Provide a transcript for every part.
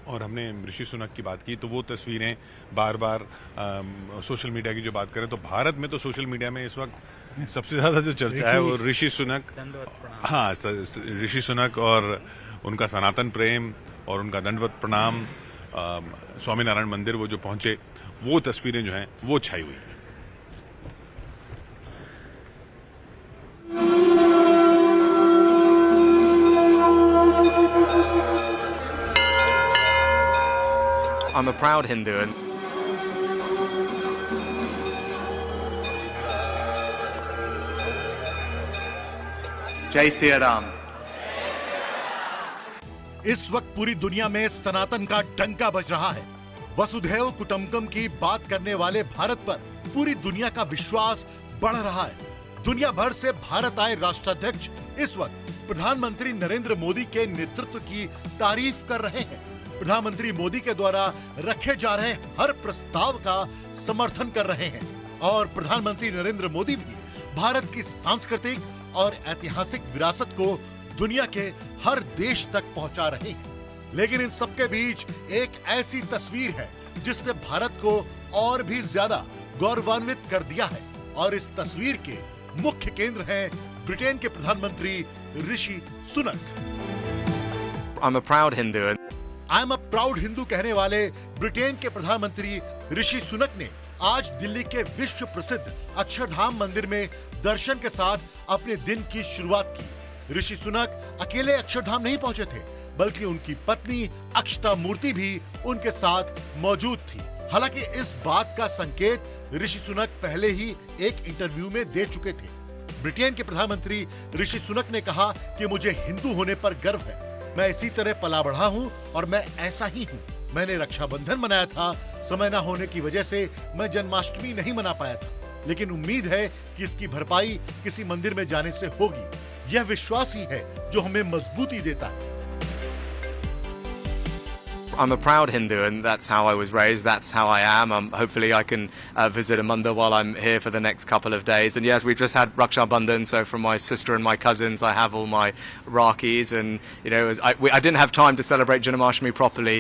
और हमने ऋषि सुनक की बात की तो वो तस्वीरें बार बार सोशल मीडिया की जो बात करें तो भारत में तो सोशल मीडिया में इस वक्त सबसे ज्यादा जो चर्चा है वो ऋषि सुनक, हाँ ऋषि सुनक और उनका सनातन प्रेम और उनका दंडवत प्रणाम स्वामीनारायण मंदिर वो जो पहुंचे, वो तस्वीरें जो हैं वो छाई हुई हैं। I'm a proud Hindu and Jai Siya Ram। इस वक्त पूरी दुनिया में सनातन का डंका बज रहा है। वसुधैव कुटुंबकम की बात करने वाले भारत पर पूरी दुनिया का विश्वास बढ़ रहा है। दुनिया भर से भारत आए राष्ट्राध्यक्ष इस वक्त प्रधानमंत्री नरेंद्र मोदी के नेतृत्व की तारीफ कर रहे हैं। प्रधानमंत्री मोदी के द्वारा रखे जा रहे हर प्रस्ताव का समर्थन कर रहे हैं और प्रधानमंत्री नरेंद्र मोदी भी भारत की सांस्कृतिक और ऐतिहासिक विरासत को दुनिया के हर देश तक पहुंचा रहे हैं। लेकिन इन सबके बीच एक ऐसी तस्वीर है जिसने भारत को और भी ज्यादा गौरवान्वित कर दिया है और इस तस्वीर के मुख्य केंद्र हैं ब्रिटेन के प्रधानमंत्री Rishi Sunak. I'm a proud Hindu। I am a proud Hindu कहने वाले ब्रिटेन के प्रधानमंत्री ऋषि सुनक ने आज दिल्ली के विश्व प्रसिद्ध अक्षरधाम मंदिर में दर्शन के साथ अपने दिन की शुरुआत की। ऋषि सुनक अकेले अक्षरधाम नहीं पहुंचे थे, बल्कि उनकी पत्नी अक्षता मूर्ति भी उनके साथ मौजूद थी। हालांकि इस बात का संकेत ऋषि सुनक पहले ही एक इंटरव्यू में दे चुके थे। ब्रिटेन के प्रधानमंत्री ऋषि सुनक ने कहा कि मुझे हिंदू होने पर गर्व है, मैं इसी तरह पला बढ़ा हूँ और मैं ऐसा ही हूँ। मैंने रक्षाबंधन मनाया था, समय न होने की वजह से मैं जन्माष्टमी नहीं मना पाया था, लेकिन उम्मीद है कि इसकी भरपाई किसी मंदिर में जाने से होगी। यह विश्वास ही है जो हमें मजबूती देता है। I'm a proud Hindu and that's how I was raised, that's how I am. Hopefully I can visit a mandir while I'm here for the next couple of days. And yes, we've just had Raksha Bandhan, so from my sister and my cousins I have all my Rakis and you know, I didn't have time to celebrate Janmashtami properly.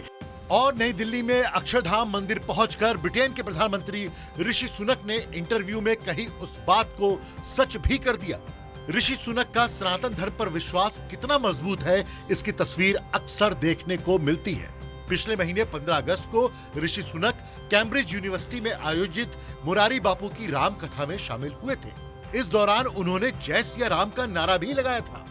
और नई दिल्ली में अक्षरधाम मंदिर पहुंचकर Britain के प्रधानमंत्री ऋषि सुनक ने interview में कही उस बात को सच भी कर दिया। ऋषि सुनक का सनातन धर्म पर विश्वास कितना मजबूत है, इसकी तस्वीर अक्सर देखने को मिलती है। पिछले महीने 15 अगस्त को ऋषि सुनक कैम्ब्रिज यूनिवर्सिटी में आयोजित मुरारी बापू की राम कथा में शामिल हुए थे। इस दौरान उन्होंने जय सिया राम का नारा भी लगाया था।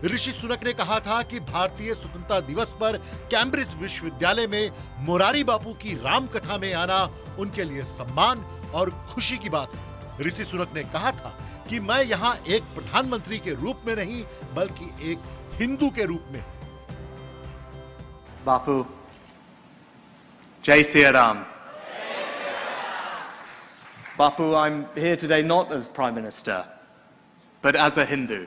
ऋषि सुनक ने कहा था कि भारतीय स्वतंत्रता दिवस पर कैम्ब्रिज विश्वविद्यालय में मुरारी बापू की राम कथा में आना उनके लिए सम्मान और खुशी की बात है। ऋषि सुनक ने कहा था कि मैं यहाँ एक प्रधानमंत्री के रूप में नहीं, बल्कि एक हिंदू के रूप में। बापू Jai Siya Ram। Bapu, I'm here today not as Prime Minister, but as a Hindu।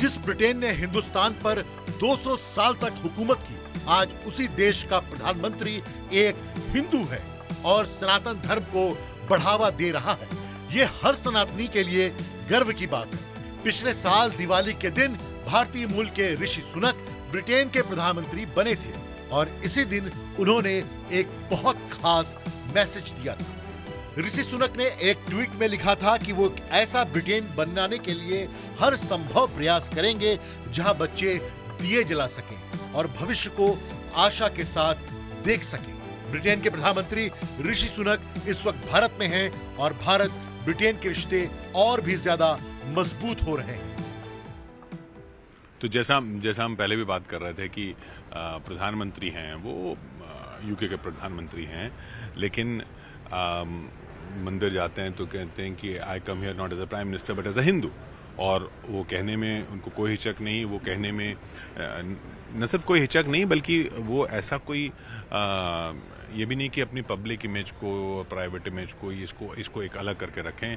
जिस ब्रिटेन ने हिंदुस्तान पर 200 साल तक हुकूमत की, आज उसी देश का प्रधानमंत्री एक हिंदू है और सनातन धर्म को बढ़ावा दे रहा है। ये हर सनातनी के लिए गर्व की बात है। पिछले साल दिवाली के दिन भारतीय मूल के ऋषि सुनक ब्रिटेन के प्रधानमंत्री बने थे और इसी दिन उन्होंने एक बहुत खास मैसेज दिया था। ऋषि सुनक ने एक ट्वीट में लिखा था कि वो एक ऐसा ब्रिटेन बनाने के लिए हर संभव प्रयास करेंगे जहां बच्चे दिए जला सकें और भविष्य को आशा के साथ देख सकें। ब्रिटेन के प्रधानमंत्री ऋषि सुनक इस वक्त भारत में हैं और भारत ब्रिटेन के रिश्ते और भी ज्यादा मजबूत हो रहे हैं। तो जैसा हम पहले भी बात कर रहे थे कि प्रधानमंत्री हैं वो यूके के प्रधानमंत्री हैं, लेकिन मंदिर जाते हैं तो कहते हैं कि I come here not as a prime minister but as a Hindu. और वो कहने में उनको कोई हिचक नहीं, वो कहने में न सिर्फ कोई हिचक नहीं बल्कि वो ऐसा कोई ये भी नहीं कि अपनी पब्लिक इमेज को, प्राइवेट इमेज को, इसको एक अलग करके रखें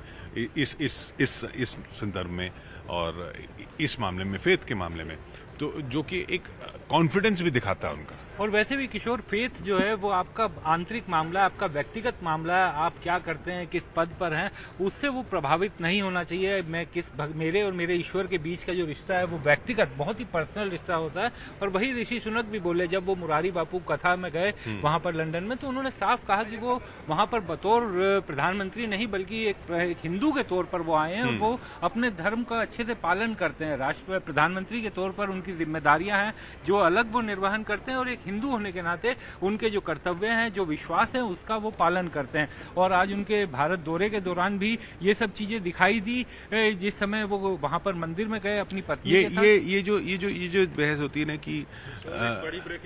इस संदर्भ में और इस मामले में, फेथ के मामले में, तो जो कि एक कॉन्फिडेंस भी दिखाता है उनका। और वैसे भी किशोर, फेथ जो है वो आपका आंतरिक मामला है, आपका व्यक्तिगत मामला है। आप क्या करते हैं, किस पद पर हैं, उससे वो प्रभावित नहीं होना चाहिए। मेरे और मेरे ईश्वर के बीच का जो रिश्ता है वो व्यक्तिगत, बहुत ही पर्सनल रिश्ता होता है। और वही ऋषि सुनक भी बोले, जब वो मुरारी बापू कथा में गए वहां पर लंदन में, तो उन्होंने साफ कहा कि वो वहां पर बतौर प्रधानमंत्री नहीं बल्कि एक हिंदू के तौर पर वो आए हैं और वो अपने धर्म का अच्छे से पालन करते हैं। राष्ट्र प्रधानमंत्री के तौर पर उनकी जिम्मेदारियां हैं जो अलग वो निर्वहन करते हैं, और एक हिंदू होने के नाते उनके जो कर्तव्य हैं, जो विश्वास है, उसका वो पालन करते हैं। और आज उनके भारत दौरे के दौरान भी ये सब चीजें दिखाई दी, जिस समय वो वहां पर मंदिर में गए अपनी पत्नी के साथ। ये जो बहस होती है ना कि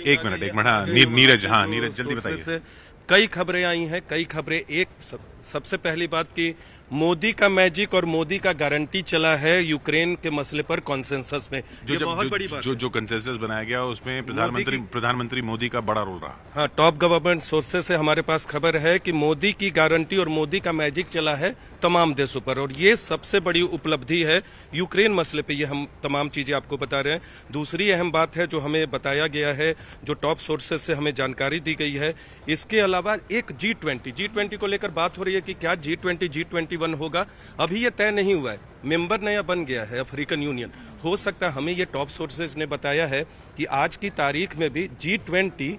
एक मिनट हाँ, नीरज जल्दी बताइए। कई खबरें आई हैं, कई खबरें। सबसे पहली बात की मोदी का मैजिक और मोदी का गारंटी चला है यूक्रेन के मसले पर कॉन्सेंसस में, बहुत बड़ी बात। जो कंसेंसस बनाया गया उसमें प्रधानमंत्री मोदी का बड़ा रोल रहा। हाँ, टॉप गवर्नमेंट सोर्सेस से हमारे पास खबर है कि मोदी की गारंटी और मोदी का मैजिक चला है तमाम देशों पर, और ये सबसे बड़ी उपलब्धि है यूक्रेन मसले पे। ये हम तमाम चीजें आपको बता रहे हैं। दूसरी अहम बात है जो हमें बताया गया है, जो टॉप सोर्सेस से हमें जानकारी दी गई है, इसके अलावा एक G20 को लेकर बात हो रही है कि क्या G21 होगा। अभी ये तय नहीं हुआ है। मेंबर नया बन गया है अफ्रीकन यूनियन। हो सकता है, हमें ये टॉप सोर्सेज ने बताया है कि आज की तारीख में भी G20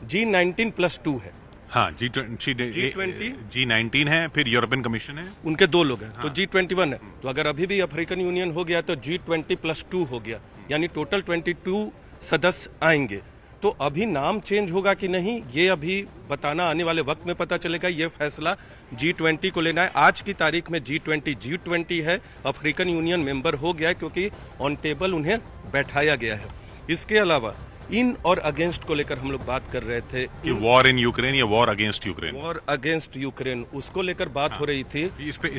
G19+2 है। हाँ, G19 है, फिर यूरोपियन कमीशन है, उनके 2 लोग हैं। हाँ। तो G21 है। तो अगर अभी भी अफ्रीकन यूनियन हो गया तो G20+2 हो गया, यानी टोटल 22 सदस्य आएंगे। तो अभी नाम चेंज होगा कि नहीं, ये अभी बताना आने वाले वक्त में पता चलेगा। ये फैसला G20 को लेना है। आज की तारीख में G20 है, अफ्रीकन यूनियन मेंबर हो गया है क्योंकि ऑन टेबल उन्हें बैठाया गया है। इसके अलावा इन और अगेंस्ट को लेकर हम लोग बात कर रहे थे कि वॉर इन यूक्रेन या war against Ukraine, war against Ukraine, उसको लेकर बात हो रही थी। इस पे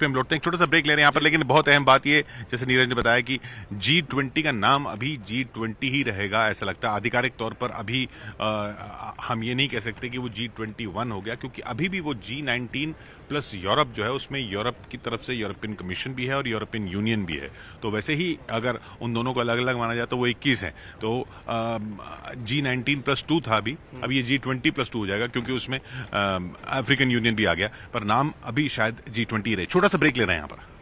हम लौटते हैं, छोटा सा ब्रेक ले रहे हैं यहाँ पर। लेकिन बहुत अहम बात ये, जैसे नीरज ने बताया कि G20 का नाम अभी G20 ही रहेगा, ऐसा लगता है। आधिकारिक तौर पर अभी हम ये नहीं कह सकते कि वो G21 हो गया, क्योंकि अभी भी वो G19 प्लस यूरोप जो है, उसमें यूरोप की तरफ से यूरोपियन कमीशन भी है और यूरोपियन यूनियन भी है। तो वैसे ही अगर उन दोनों को अलग अलग माना जाए तो वो 21 है। तो G19+2 था अभी, अब ये G20+2 हो जाएगा, क्योंकि उसमें अफ्रीकन यूनियन भी आ गया, पर नाम अभी शायद G20 रहे। छोटा सा ब्रेक ले रहे हैं यहाँ पर।